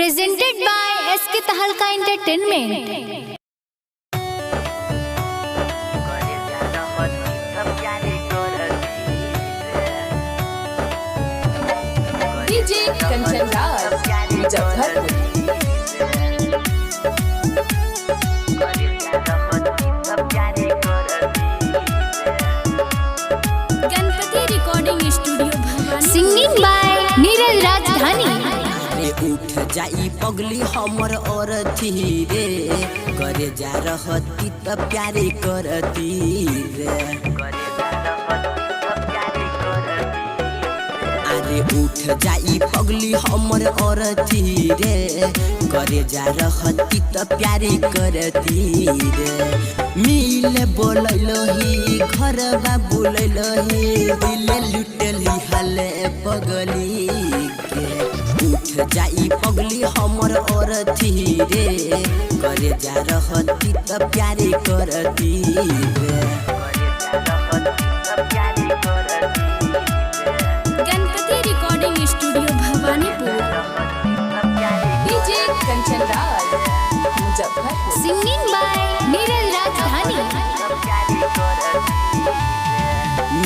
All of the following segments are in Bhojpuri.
presented by SK Tahalka Entertainment. DJ Kanchan Raj, Muzaffarpur. Ganpati recording studio Bhavani. Singing by Neeraj राजधानी. उठ जाई पगली हमर और रे करे जा रहती त प्यारे करती रे। अरे उठ जाई पगली हमर और रे करे जा रहती त प्यारे करती रे। मिले बोलैलही घर बा बोलैलही दिल लुटली हले पगली के। उठ जाई पगली हमर और रे करे जा रहती त प्यारे करती रे। Ganpati recording studio Bhawanipur. DJ Kanchan Raj, Muzaffarpur. Singing by Neeraj राजधानी.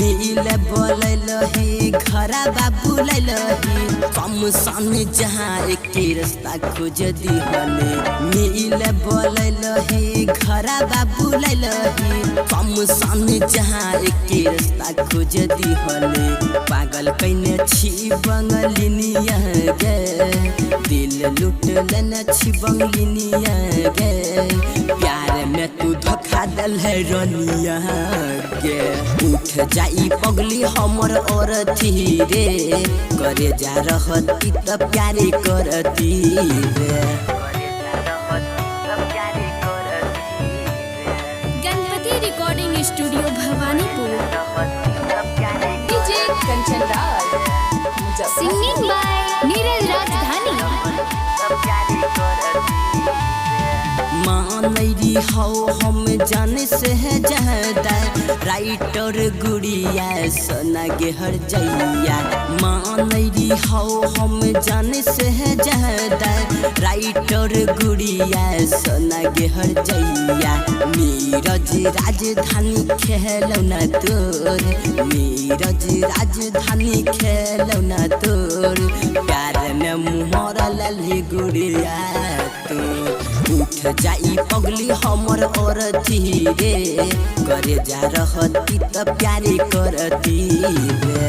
मिले बोलैलही घरा बा बुलैलही कम सन जहाँ एक रास्ता खोज दिहले। मिले बोलैलही घरा बा बुलैलही कम सन जहाँ एक रास्ता खोज दिहले। पागल कैने छी बंगलिनिया गे दिल लुटलन छी बंगलिनिया गे। प्यार में तू धोखा दल है रनिया गे। उठ जाई पगली हमर और रे करे जा रहती त प्यारे करती रे। Ganpati recording studio Bhawanipur. DJ Kanchan Raj, Muzaffarpur. Singing by Neeraj राजधानी. मानैरी हौ हम जाने से है ज्यादा राइटर गुड़िया सोना के हर जैया। मानैरी हौ हम जाने से है ज्यादा राइटर गुड़िया सोना के हर जैया। नीरज राजधानी खेलौना तोर नीरज राजधानी खेलौना तोर प्यार में मुहर लली गुड़िया तोर। उठ जाई पगली हमर और रे करे जा रहती त प्यारे करती रे।